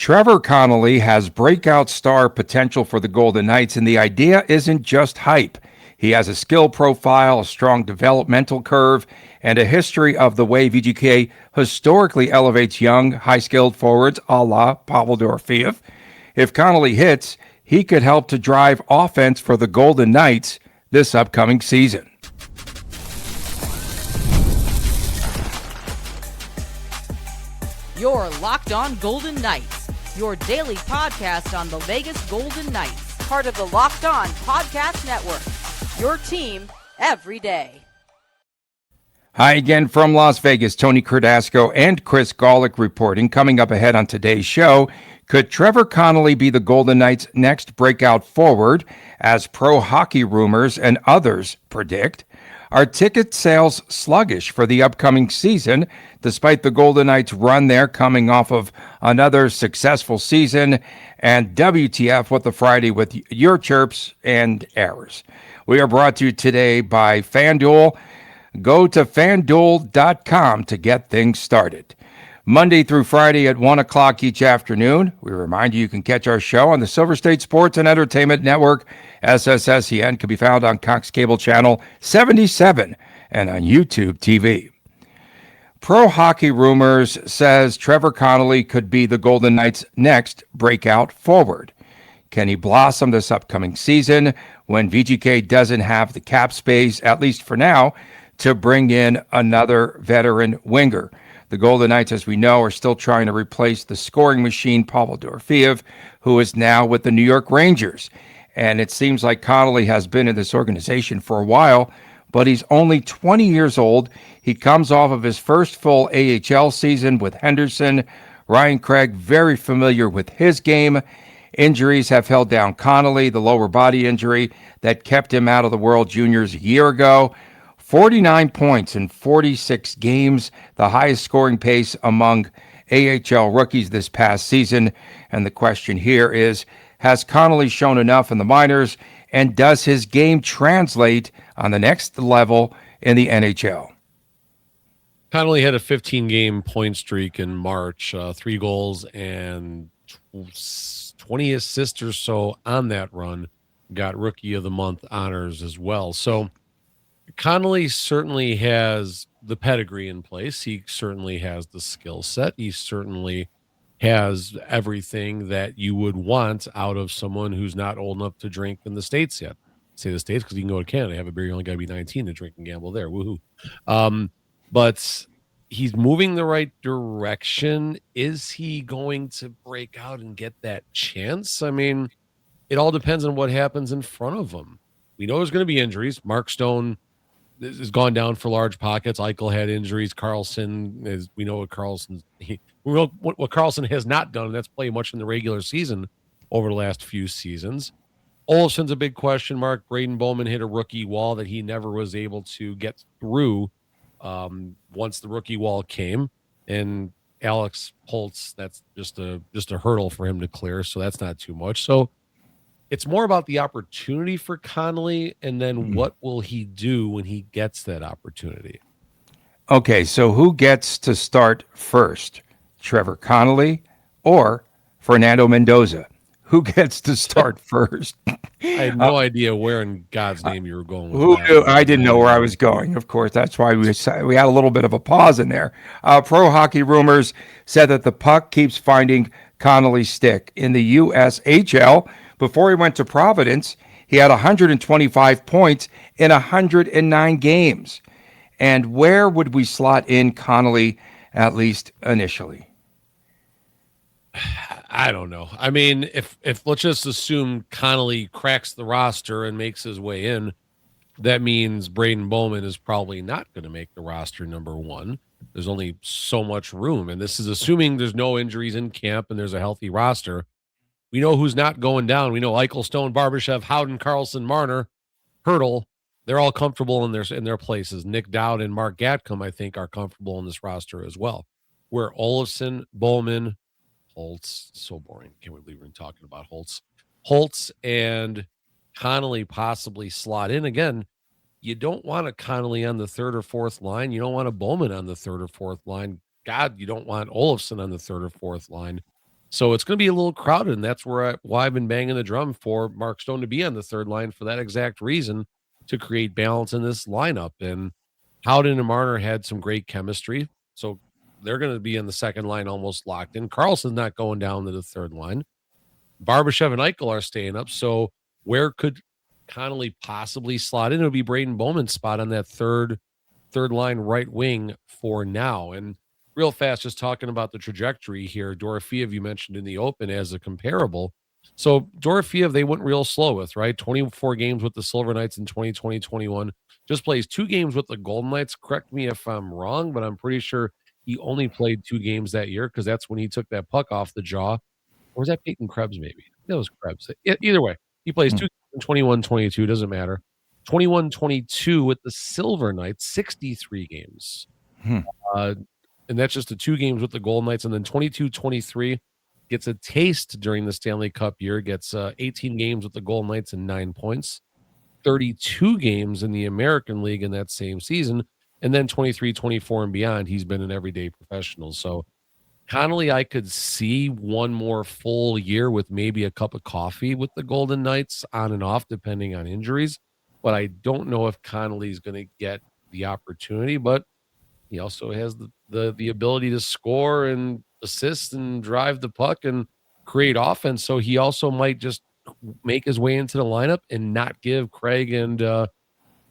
Trevor Connolly has breakout star potential for the Golden Knights, and the idea isn't just hype. He has a skill profile, a strong developmental curve, and a history of the way VGK historically elevates young, high-skilled forwards a la Pavel Dorofeyev. If Connolly hits, he could help to drive offense for the Golden Knights this upcoming season. You're Locked On Golden Knights, your daily podcast on the Vegas Golden Knights, part of the Locked On Podcast Network, your team every day. Hi again from Las Vegas. Tony Dasco and Chris Gawlik reporting. Coming up ahead on today's show, could Trevor Connolly be the Golden Knights' next breakout forward, as pro hockey rumors and others predict? Are ticket sales sluggish for the upcoming season, despite the Golden Knights' run there coming off of another successful season? And WTF, what the Friday with your chirps and errors. We are brought to you today by FanDuel. Go to FanDuel.com to get things started. Monday through Friday at 1 o'clock each afternoon. We remind you can catch our show on the Silver State Sports and Entertainment Network. SSSEN can be found on Cox Cable Channel 77 and on YouTube TV. Pro Hockey Rumors says Trevor Connolly could be the Golden Knights' next breakout forward. Can he blossom this upcoming season when VGK doesn't have the cap space, at least for now, to bring in another veteran winger? The Golden Knights, as we know, are still trying to replace the scoring machine, Pavel Dorofeyev, who is now with the New York Rangers. And it seems like Connolly has been in this organization for a while, but he's only 20 years old. He comes off of his first full AHL season with Henderson. Ryan Craig, very familiar with his game. Injuries have held down Connolly, the lower body injury that kept him out of the World Juniors a year ago. 49 points in 46 games, the highest scoring pace among AHL rookies this past season. And the question here is, has Connolly shown enough in the minors, and does his game translate on the next level in the NHL? Connolly had a 15-game point streak in March, 3 goals and 20 assists or so on that run. Got Rookie of the Month honors as well. So Connolly certainly has the pedigree in place. He certainly has the skill set. He certainly has everything that you would want out of someone who's not old enough to drink in the States yet. Say the States because you can go to Canada, have a beer, you only got to be 19 to drink and gamble there. Woohoo. But he's moving the right direction. Is he going to break out and get that chance? I mean, it all depends on what happens in front of him. We know there's going to be injuries. Mark Stone has gone down for large pockets. Eichel had injuries. Carlson is, we know what what Carlson has not done, and that's play much in the regular season over the last few seasons. Olofsson's a big question mark. Braden Bowman hit a rookie wall that he never was able to get through once the rookie wall came. And Alex Holtz, that's just a hurdle for him to clear, so that's not too much. So it's more about the opportunity for Connolly, and then what will he do when he gets that opportunity? Okay, so who gets to start first? Trevor Connolly or Fernando Mendoza? Who gets to start first? I had no idea where in God's name you were going with that. I didn't know where I was going, of course. That's why we had a little bit of a pause in there. Pro Hockey Rumors said that the puck keeps finding Connolly's stick. In the USHL, before he went to Providence, he had 125 points in 109 games. And where would we slot in Connolly, at least initially? I don't know. I mean, if let's just assume Connolly cracks the roster and makes his way in, that means Braden Bowman is probably not going to make the roster number 1. There's only so much room, and this is assuming there's no injuries in camp and there's a healthy roster. We know who's not going down. We know Eichel, Stone, Barbashev, Howden, Carlson, Marner, Hurdle. They're all comfortable in their places. Nick Dowd and Mark Gatcomb, I think, are comfortable in this roster as well. Where Olofsson, Bowman, Holtz, so boring. Can't believe we're talking about Holtz. Holtz and Connolly possibly slot in. Again, you don't want a Connolly on the 3rd or 4th line. You don't want a Bowman on the 3rd or 4th line. God, you don't want Olofsson on the 3rd or 4th line. So it's going to be a little crowded, and that's why I've been banging the drum for Mark Stone to be on the third line for that exact reason, to create balance in this lineup. And Howden and Marner had some great chemistry, so they're going to be in the second line almost locked in. Carlson's not going down to the third line. Barbashev and Eichel are staying up. So where could Connolly possibly slot in? It would be Braden Bowman's spot on that third line right wing for now. And real fast, just talking about the trajectory here, Dorofeyev, you mentioned in the open as a comparable. So Dorofeyev, they went real slow with, right? 24 games with the Silver Knights in 2020-21. Just plays 2 games with the Golden Knights. Correct me if I'm wrong, but I'm pretty sure he only played 2 games that year because that's when he took that puck off the jaw. Or was that Peyton Krebs, maybe? That was Krebs. Either way, he plays 2 in 21-22, doesn't matter. 21-22 with the Silver Knights, 63 games. And that's just the 2 games with the Golden Knights. And then 22-23 gets a taste during the Stanley Cup year, gets 18 games with the Golden Knights and 9 points, 32 games in the American League in that same season. And then 23-24 and beyond, he's been an everyday professional. So Connolly, I could see one more full year with maybe a cup of coffee with the Golden Knights on and off, depending on injuries. But I don't know if Connolly's going to get the opportunity. But he also has the ability to score and assist and drive the puck and create offense. So he also might just make his way into the lineup and not give Craig and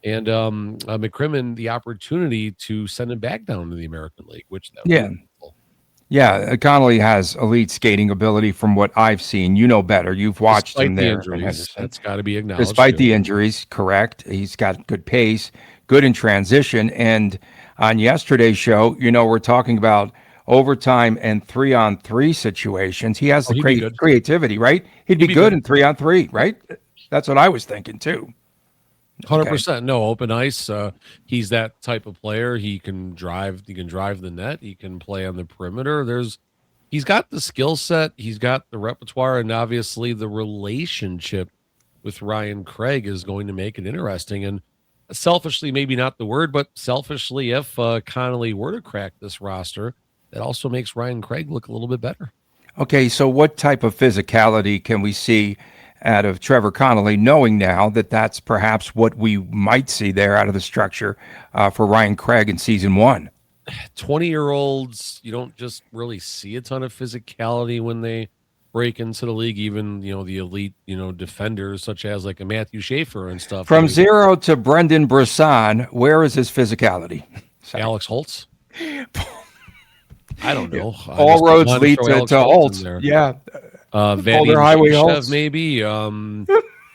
McCrimmon the opportunity to send him back down to the American League, which that would be cool. Yeah, Connolly has elite skating ability from what I've seen. You know better. You've watched him there. That's got to be acknowledged. Despite the injuries, correct. He's got good pace, good in transition. And on yesterday's show, we're talking about overtime and 3-on-3 situations. He has the creativity, right? He'd be good in 3-on-3, right? That's what I was thinking too. 100%. No, open ice. He's that type of player. He can drive. He can drive the net. He can play on the perimeter. He's got the skill set. He's got the repertoire, and obviously the relationship with Ryan Craig is going to make it interesting. And selfishly, maybe not the word, but selfishly, if Connolly were to crack this roster, that also makes Ryan Craig look a little bit better. Okay, so what type of physicality can we see out of Trevor Connolly, knowing now that that's perhaps what we might see there out of the structure for Ryan Craig in season 1? 20-year-olds, you don't just really see a ton of physicality when they break into the league, even, the elite, defenders such as like a Matthew Schaefer and stuff. From zero to Brendan Brisson, where is his physicality? Alex Holtz? I don't know. All roads lead to Holtz. Yeah. Boulder Highway Holtz, maybe.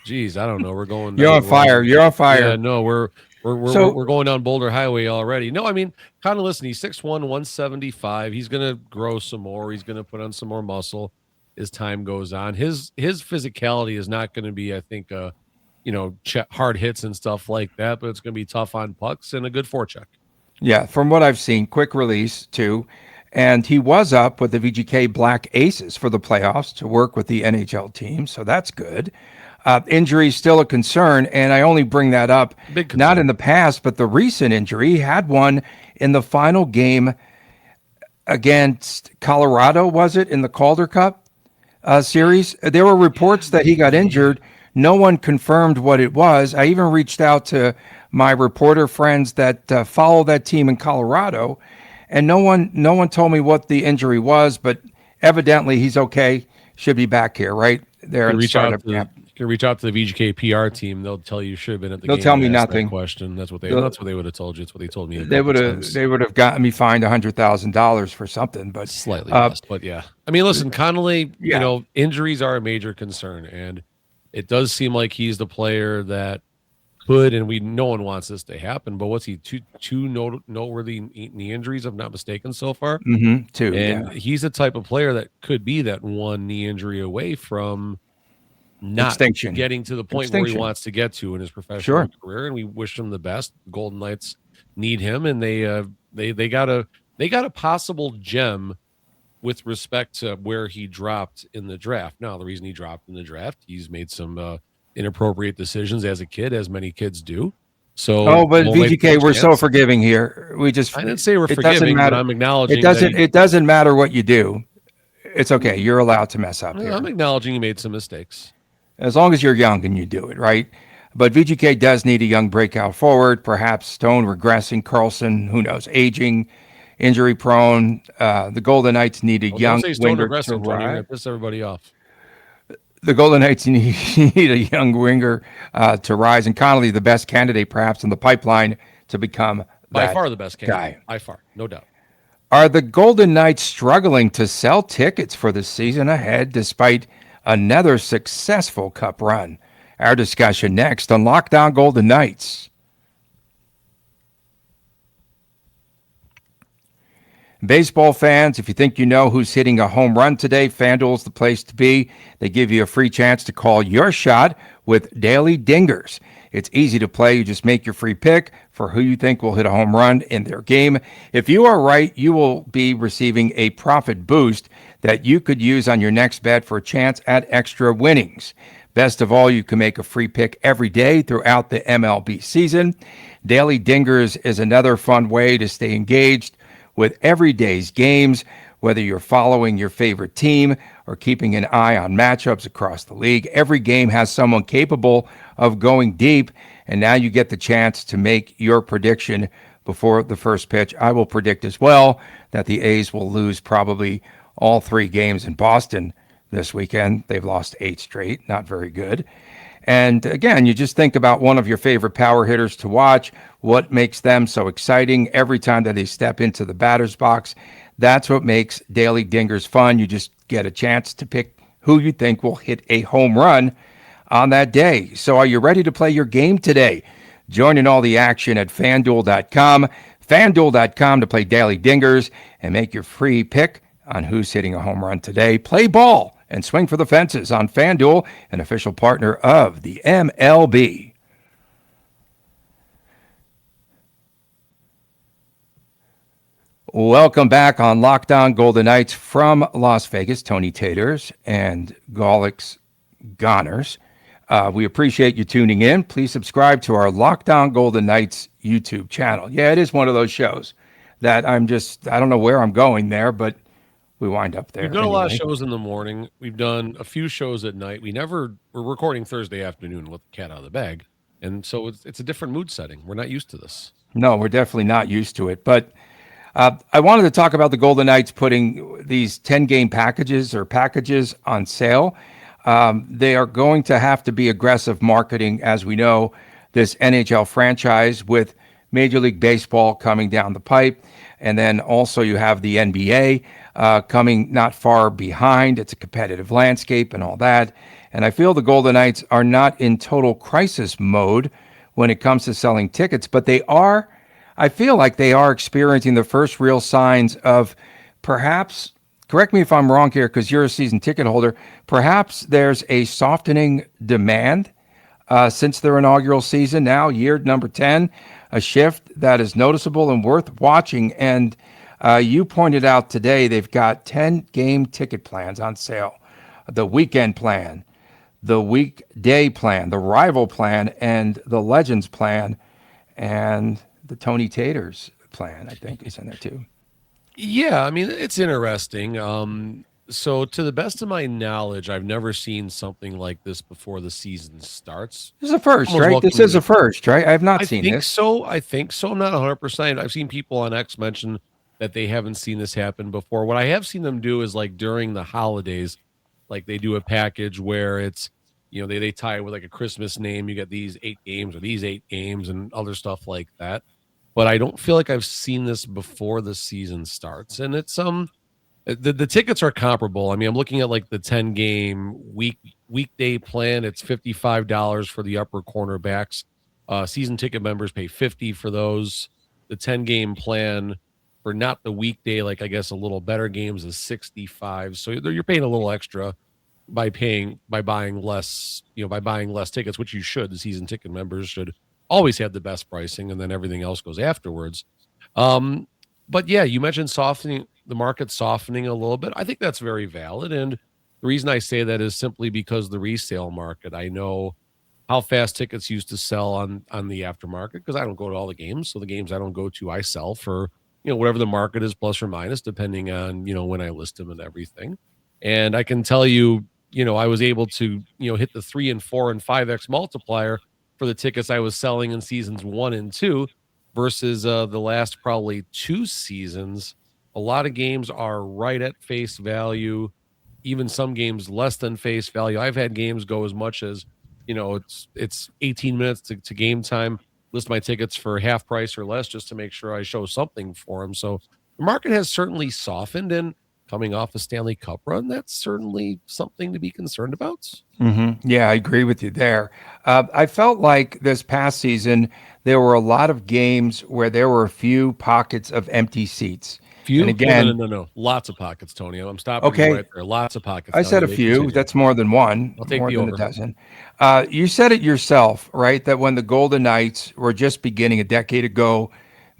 Geez, I don't know. We're going. You're on fire. You're on fire. Yeah, no, we're going down Boulder Highway already. No, I mean, kind of listen. He's 6'1", 175. He's gonna grow some more. He's gonna put on some more muscle as time goes on. His physicality is not going to be, I think, hard hits and stuff like that. But it's going to be tough on pucks and a good forecheck. Yeah, from what I've seen, quick release too. And he was up with the VGK Black Aces for the playoffs to work with the NHL team, so that's good. Injury is still a concern, and I only bring that up not in the past, but the recent injury. He had one in the final game against Colorado, was it, in the Calder Cup series? There were reports that he got injured. No one confirmed what it was. I even reached out to my reporter friends that follow that team in Colorado, and no one told me what the injury was, but evidently he's okay. Should be back here, right? There in startup camp. You can reach out to the VGK PR team. They'll tell you should have been at the game. They'll tell me nothing. Question. That's what they would have told you. It's what they told me. They would have gotten me fined $100,000 for something, but slightly less. But yeah, I mean, listen, Connolly. Injuries are a major concern, and it does seem like he's the player that could, and no one wants this to happen, but what's he, two noteworthy knee injuries, if I'm not mistaken, so far? Mm-hmm, two. And he's the type of player that could be that one knee injury away from not getting to the point where he wants to get to in his professional career, and we wish him the best. Golden Knights need him, and they got a possible gem with respect to where he dropped in the draft. Now, the reason he dropped in the draft, he's made some inappropriate decisions as a kid, as many kids do. So, but VGK, we're so forgiving here. I didn't say we're forgiving, but I'm acknowledging it doesn't matter what you do. It's okay. You're allowed to mess up here. I'm acknowledging you made some mistakes. As long as you're young and you do it, right? But VGK does need a young breakout forward, perhaps Stone regressing, Carlson, who knows, aging, injury prone. The Golden Knights need a young don't say Stone winger to regressing, Tony. You're rise. going to piss everybody off. The Golden Knights need a young winger to rise, and Connolly, the best candidate perhaps in the pipeline to become By far the best guy. candidate. By far, no doubt. Are the Golden Knights struggling to sell tickets for the season ahead despite another successful Cup run? Our discussion next on Lockdown Golden Knights. Baseball fans, if you think you know who's hitting a home run today, FanDuel's the place to be. They give you a free chance to call your shot with daily dingers. It's easy to play. You just make your free pick for who you think will hit a home run in their game. If you are right, you will be receiving a profit boost that you could use on your next bet for a chance at extra winnings. Best of all, you can make a free pick every day throughout the MLB season. Daily Dingers is another fun way to stay engaged with every day's games, whether you're following your favorite team or keeping an eye on matchups across the league. Every game has someone capable of going deep, and now you get the chance to make your prediction before the first pitch. I will predict as well that the A's will lose probably all 3 games in Boston this weekend. They've lost 8 straight, not very good. And again, you just think about one of your favorite power hitters to watch, what makes them so exciting every time that they step into the batter's box. That's what makes Daily Dingers fun. You just get a chance to pick who you think will hit a home run on that day. So are you ready to play your game today? Join in all the action at FanDuel.com. FanDuel.com to play Daily Dingers and make your free pick on who's hitting a home run today. Play ball and swing for the fences on FanDuel, an official partner of the MLB. Welcome back on Lockdown Golden Knights from Las Vegas. Tony Taters and Gawlik's Goners. We appreciate you tuning in. Please subscribe to our Lockdown Golden Knights YouTube channel. Yeah, it is one of those shows that I don't know where I'm going there, but we wind up there. We've done a lot of shows in the morning. We've done a few shows at night. We're recording Thursday afternoon, let the cat out of the bag. And so it's a different mood setting. We're not used to this. No, we're definitely not used to it. But I wanted to talk about the Golden Knights putting these 10-game packages on sale. They are going to have to be aggressive marketing, as we know, this NHL franchise with Major League Baseball coming down the pipe. And then also you have the NBA coming not far behind. It's a competitive landscape and all that. And I feel the Golden Knights are not in total crisis mode when it comes to selling tickets, but I feel like they are experiencing the first real signs of perhaps, correct me if I'm wrong here because you're a season ticket holder, perhaps there's a softening demand since their inaugural season now, year number 10, a shift that is noticeable and worth watching. And you pointed out today they've got 10-game ticket plans on sale, the weekend plan, the weekday plan, the rival plan, and the Legends plan, and the Tony Taters plan, I think, is in there too. Yeah, I mean, it's interesting. So to the best of my knowledge, I've never seen something like this before the season starts. This is a first, right? This is a first, right? I have not seen this. I think so. I'm not 100%. I've seen people on X mention that they haven't seen this happen before. What I have seen them do is like during the holidays, like they do a package where it's, they tie it with like a Christmas name. You get these 8 games or these 8 games and other stuff like that. But I don't feel like I've seen this before the season starts. And it's the tickets are comparable. I mean, I'm looking at like the 10-game weekday plan. It's $55 for the upper cornerbacks. Season ticket members pay $50 for those. The 10-game plan for not the weekday, like I guess a little better games, is $65. So you're paying a little extra by buying less tickets, which you should. The season ticket members should always have the best pricing, and then everything else goes afterwards. But yeah, you mentioned the market softening a little bit. I think that's very valid. And the reason I say that is simply because the resale market, I know how fast tickets used to sell on the aftermarket because I don't go to all the games. So the games I don't go to, I sell for, whatever the market is plus or minus, depending on, when I list them and everything. And I can tell you, I was able to, hit the 3 and 4 and 5x multiplier for the tickets I was selling in seasons 1 and 2 versus the last probably 2 seasons. A lot of games are right at face value, even some games less than face value. I've had games go as much as, it's 18 minutes to game time, list my tickets for half price or less just to make sure I show something for them. So the market has certainly softened, and coming off a Stanley Cup run, that's certainly something to be concerned about. Yeah, I agree with you there. I felt like this past season, there were a lot of games where there were a few pockets of empty seats. Few? And again, No. Lots of pockets, Tony. I'm stopping okay, you right there. Lots of pockets. I Now said you a may few. continue. That's more than one, I'll take more the than a over. dozen. You said it yourself, right? That when the Golden Knights were just beginning a decade ago,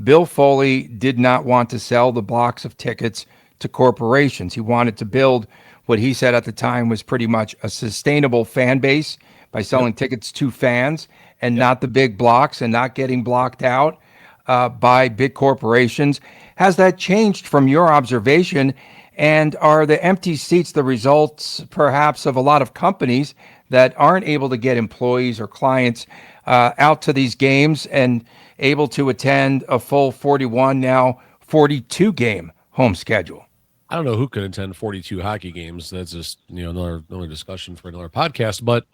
Bill Foley did not want to sell the blocks of tickets to corporations. He wanted to build what he said at the time was pretty much a sustainable fan base by selling tickets to fans and not the big blocks and not getting blocked out by big corporations. Has that changed from your observation? And are the empty seats the results perhaps of a lot of companies that aren't able to get employees or clients out to these games and able to attend a full 41, now 42 game home schedule? I don't know who could attend 42 hockey games. That's just, another discussion for another podcast. But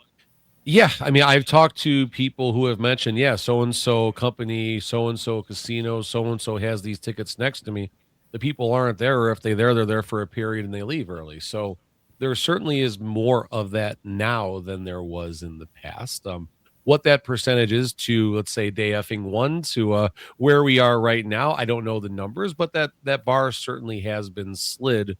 yeah, I mean, I've talked to people who have mentioned, so-and-so company, so-and-so casino, so-and-so has these tickets next to me. The people aren't there, or if they're there for a period and they leave early. So there certainly is more of that now than there was in the past. What that percentage is to, let's say, day effing one to where we are right now, I don't know the numbers, but that bar certainly has been slid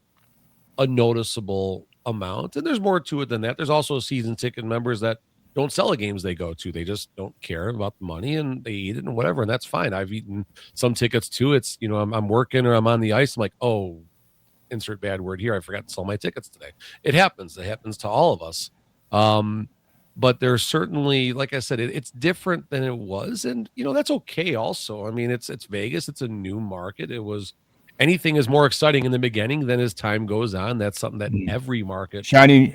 a noticeable amount. And there's more to it than that. There's also season ticket members that don't sell the games they go to. They just don't care about the money and they eat it and whatever. And that's fine. I've eaten some tickets too. It's, I'm working or I'm on the ice. I'm like, oh, insert bad word here. I forgot to sell my tickets today. It happens. It happens to all of us. But there's certainly, like I said, it's different than it was. And, that's okay also. I mean, it's Vegas. It's a new market. Anything is more exciting in the beginning than as time goes on. That's something that every market shiny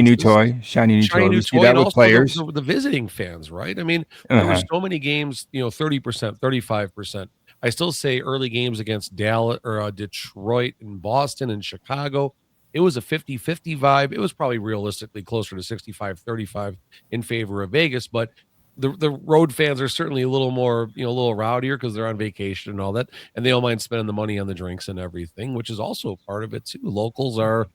new toy. We see that and with also players. the visiting fans, right? I mean, there were so many games, 30%, 35%. I still say early games against Dallas or Detroit and Boston and Chicago, it was a 50-50 vibe. It was probably realistically closer to 65-35 in favor of Vegas, but the road fans are certainly a little more, a little rowdier because they're on vacation and all that, and they don't mind spending the money on the drinks and everything, which is also part of it too. Locals are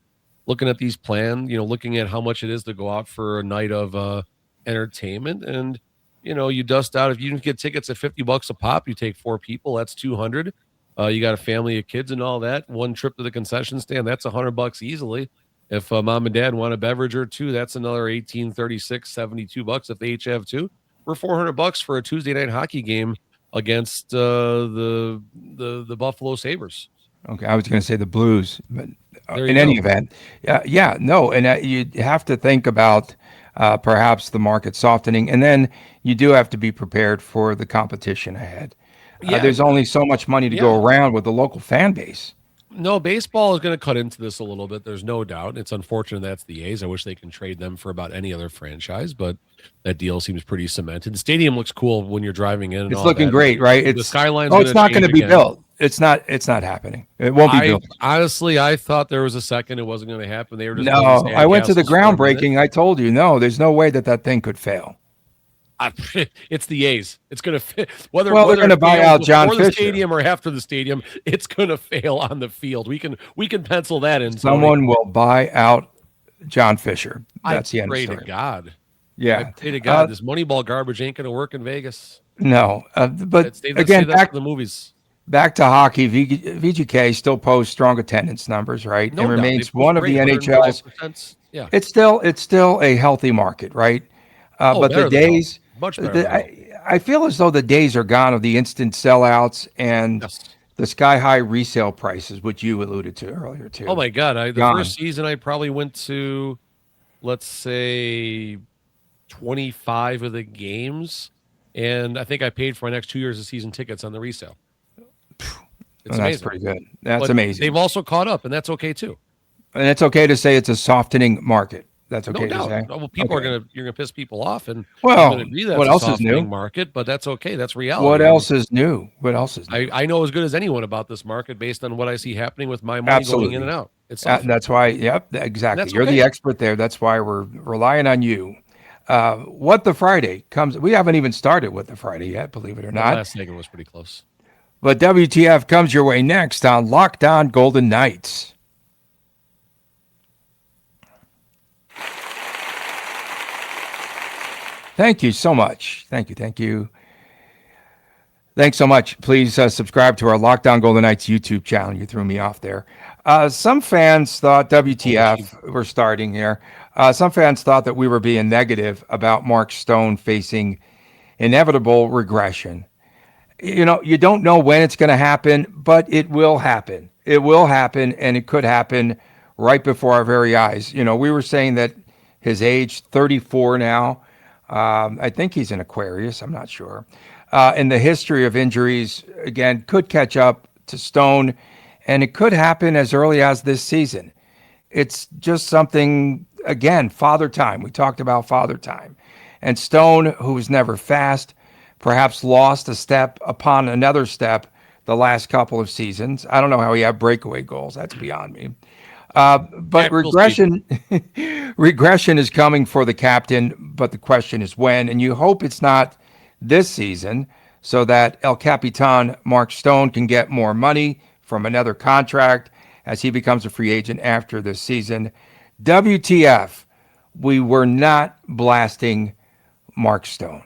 looking at these plans, looking at how much it is to go out for a night of entertainment, and you dust out. If you can get tickets at $50 a pop, you take 4 people, that's 200. You got a family of kids and all that. One trip to the concession stand, that's $100 easily. If mom and dad want a beverage or two, that's another 18, 36, 72 bucks if they each have two. We're $400 for a Tuesday night hockey game against the Buffalo Sabres. Okay, I was going to say the Blues, but in go. any event, and you have to think about perhaps the market softening, and then you do have to be prepared for the competition ahead. There's only so much money to go around with the local fan base. No, baseball is going to cut into this a little bit. There's no doubt. It's unfortunate that's the A's. I wish they can trade them for about any other franchise, but that deal seems pretty cemented. The stadium looks cool when you're driving in. It's looking great, right? The skyline's it's not going to be again. built. It's not happening. It won't be built. Honestly, I thought there was a second it wasn't going to happen. They were just I went to the groundbreaking. I told you, no, there's no way that thing could fail. It's the A's. It's going to fit. Whether they're going to buy out John Fisher. The stadium or after the stadium, it's going to fail on the field. We can pencil that in. Someone will buy out John Fisher. That's the end of the story. To God. Yeah. I pray to God this Moneyball garbage ain't going to work in Vegas. No, but again, back to the movies. Back to hockey, VGK still posts strong attendance numbers, right? No it remains one of the NHL's. Yeah, it's still a healthy market, right? But the days, much better. I feel as though the days are gone of the instant sellouts and the sky high resale prices, which you alluded to earlier too. Oh my God! The first season I probably went to, let's say, 25 of the games, and I think I paid for my next 2 years of season tickets on the resale. That's pretty good. That's amazing. They've also caught up, and that's okay too. And it's okay to say it's a softening market. That's okay No to doubt. say. Well, people Okay. you're gonna piss people off, and I'm Well, gonna agree that's what a else is new? softening market, but that's okay. That's What reality. else is new? What else is new? I know as good as anyone about this market based on what I see happening with my money going in and Absolutely. out. It's softening, That's why, yep, and exactly. that's You're the okay. expert there. That's why we're relying on you. What the Friday comes, we haven't even started with the Friday yet, believe it or That not. last segment was pretty close. But WTF comes your way next on Locked On Golden Knights. Thank you so much. Thank you. Thank you. Thanks so much. Please subscribe to our Locked On Golden Knights YouTube channel. You threw me off there. Some fans thought WTF, we're starting here. Some fans thought that we were being negative about Mark Stone facing inevitable regression. You know, you don't know when it's going to happen, but it will happen. It will happen, and it could happen right before our very eyes. You know, we were saying that his age, 34 now. I think he's an Aquarius. I'm not sure. And the history of injuries, again, could catch up to Stone, and it could happen as early as this season. It's just something, again, father time. We talked about father time. And Stone, who was never fast, perhaps lost a step upon another step the last couple of seasons. I don't know how he had breakaway goals. That's beyond me. But regression, regression is coming for the captain, but the question is when. And you hope it's not this season so that El Capitan Mark Stone can get more money from another contract as he becomes a free agent after this season. WTF, we were not blasting Mark Stone.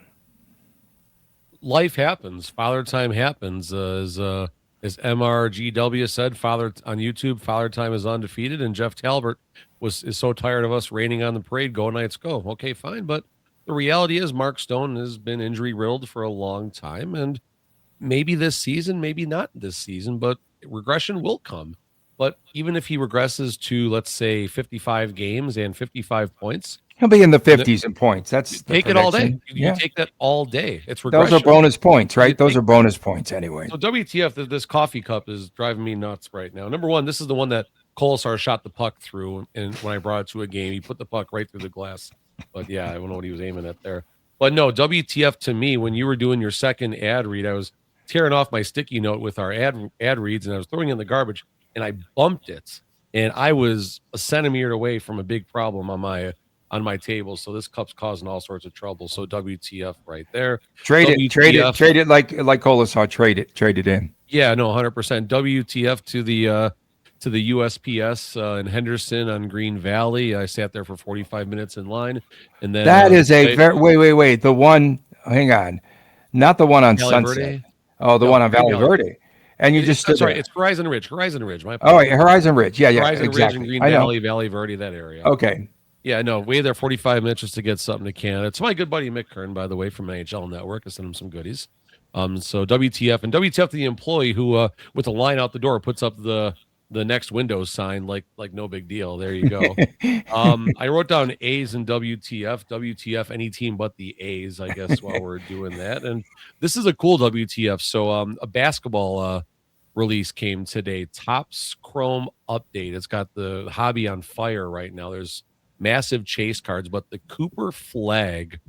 Life happens. Father time happens. As MRGW said, Father on YouTube, Father time is undefeated, and Jeff Talbot is so tired of us raining on the parade. Go Knights, go! Okay, fine, but the reality is Mark Stone has been injury riddled for a long time, and maybe this season, maybe not this season, but regression will come. But even if he regresses to, let's say, 55 games and 55 points, He'll be in the 50s in points. That's the take it all day. prediction. You take that all day. It's regression. Those are bonus points, right? Those are bonus points anyway. So WTF, this coffee cup is driving me nuts right now. Number one, this is the one that Colasar shot the puck through, and when I brought it to a game, he put the puck right through the glass. But yeah, I don't know what he was aiming at there. But no, WTF to me, when you were doing your second ad read, I was tearing off my sticky note with our ad reads, and I was throwing it in the garbage, and I bumped it, and I was a centimeter away from a big problem on my table. So this cup's causing all sorts of trouble. So WTF right there. Trade it like Colasar. Trade it in. Yeah, no, 100%. WTF to the USPS in Henderson on Green Valley. I sat there for 45 minutes in line, and then that is a very wait. The one, hang on, not the one on Valley Sunset. Verde? Oh, the one on Valley Verde. And you just stood sorry, there. it's Horizon Ridge. My Oh, wait, Horizon Ridge. Yeah, Horizon exactly. Ridge and Green I know. Valley, Valley Verde, that area. Okay. Yeah, no, waited there 45 minutes just to get something to Canada. It's my good buddy Mick Kern, by the way, from NHL Network. I sent him some goodies. So WTF and WTF to the employee who, with a line out the door, puts up the next Windows sign like no big deal. There you go. I wrote down A's and WTF. WTF, any team but the A's, I guess, while we're doing that. And this is a cool WTF. So a basketball release came today. Topps Chrome update. It's got the hobby on fire right now. There's massive chase cards, but the Cooper Flag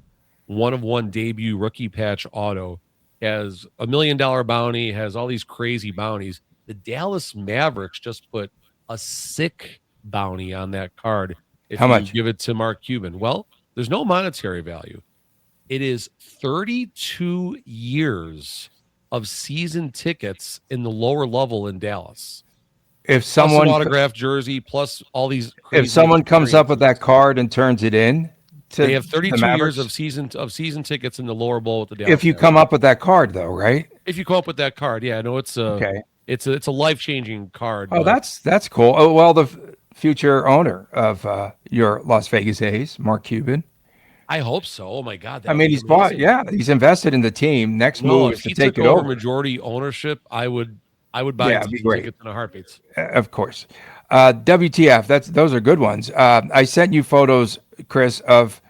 1/1 debut rookie patch auto has $1 million bounty, has all these crazy bounties. The Dallas Mavericks just put a sick bounty on that card. If How much? Give it to Mark Cuban. Well, there's no monetary value. It is 32 years of season tickets in the lower level in Dallas. If Plus someone an autographed jersey, plus all these. If someone comes up with that card and turns it in, they have 32 years of season tickets in the lower bowl with the Dallas. If you come up with that card, though, right? If you come up with that card, yeah, I know it's okay. It's a life-changing card. Oh, that's cool. Oh, well, the future owner of your Las Vegas A's, Mark Cuban. I hope so. Oh my God! I mean, he's bought. Yeah, he's invested in the team. Next move is to take it over. Majority ownership, I would buy it'd be great. Tickets in a heartbeat. Of course. WTF? Those are good ones. I sent you photos, Chris, of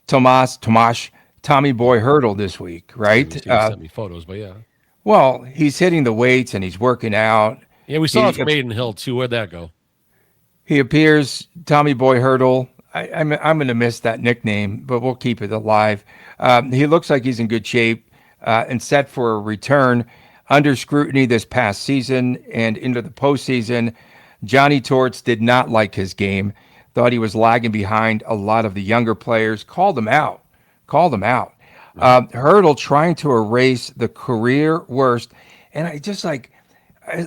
Tommy Boy Hurdle this week, right? Sent me photos, but yeah. Well, he's hitting the weights and he's working out. Yeah, we saw it from Maiden Hill too. Where'd that go? He appears, Tommy Boy Hurdle. I'm going to miss that nickname, but we'll keep it alive. He looks like he's in good shape and set for a return under scrutiny this past season and into the postseason. Johnny Torts did not like his game, thought he was lagging behind a lot of the younger players, called him out. Hurdle trying to erase the career worst. And I just like,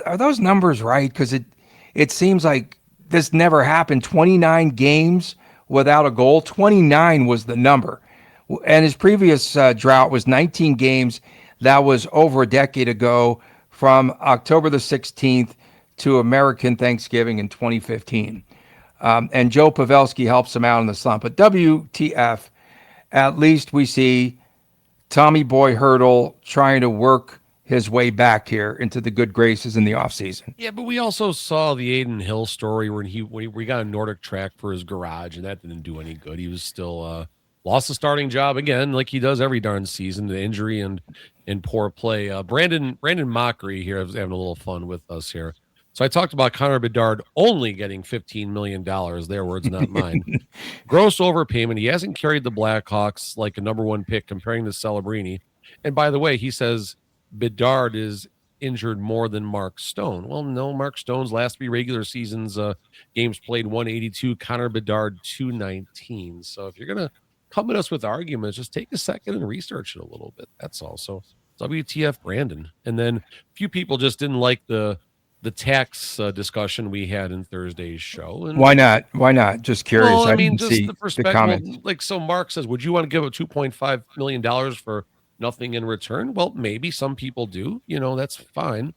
are those numbers right? Because it seems like this never happened. 29 games without a goal. 29 was the number. And his previous drought was 19 games. That was over a decade ago from October the 16th to American Thanksgiving in 2015. And Joe Pavelski helps him out in the slump. But WTF, at least we see Tommy Boy Hurdle trying to work his way back here into the good graces in the offseason. Yeah, but we also saw the Aiden Hill story when we got a Nordic track for his garage, and that didn't do any good. He was still lost the starting job again, like he does every darn season, the injury and poor play. Brandon Mockery here is having a little fun with us here. So I talked about Connor Bedard only getting $15 million. Their words, not mine. Gross overpayment. He hasn't carried the Blackhawks like a number one pick comparing to Celebrini. And by the way, he says Bedard is injured more than Mark Stone. Well, no, Mark Stone's last 3 regular seasons, games played 182, Connor Bedard 219. So if you're going to come at us with arguments, just take a second and research it a little bit. That's all. So WTF Brandon. And then a few people just didn't like the tax discussion we had in Thursday's show. And Why not? Just curious. well, I mean, didn't just see the perspective. comments. Like, so Mark says, would you want to give a $2.5 million for nothing in return? Well, maybe some people do. That's fine.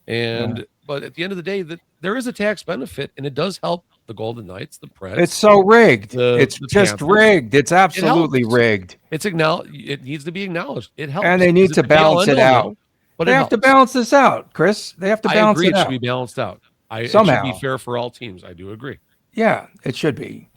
But at the end of the day, there is a tax benefit, and it does help the Golden Knights, the Preds. It's so rigged. It's the just Panthers. rigged. It's absolutely rigged. It needs to be acknowledged. It helps, And they need to balance it out. No, but they have to balance this out, Chris. They have to balance it it out. should be balanced out. Somehow. It should be fair for all teams. I do agree. Yeah, it should be.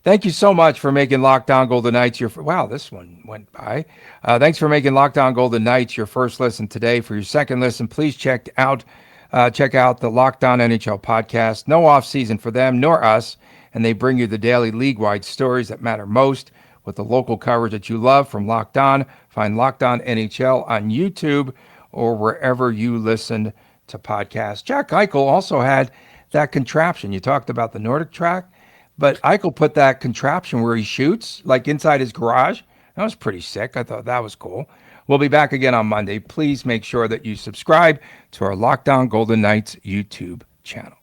Thank you so much for making Locked On Golden Knights your... Wow, this one went by. Thanks for making Locked On Golden Knights your first listen today. For your second listen, please check out the Locked On NHL podcast. No off season for them nor us, and they bring you the daily league-wide stories that matter most with the local coverage that you love from Locked On. Find Locked On NHL on YouTube or wherever you listen to podcasts. Jack Eichel also had that contraption. You talked about the Nordic track, but Eichel put that contraption where he shoots, like inside his garage. That was pretty sick. I thought that was cool. We'll be back again on Monday. Please make sure that you subscribe to our Locked On Golden Knights YouTube channel.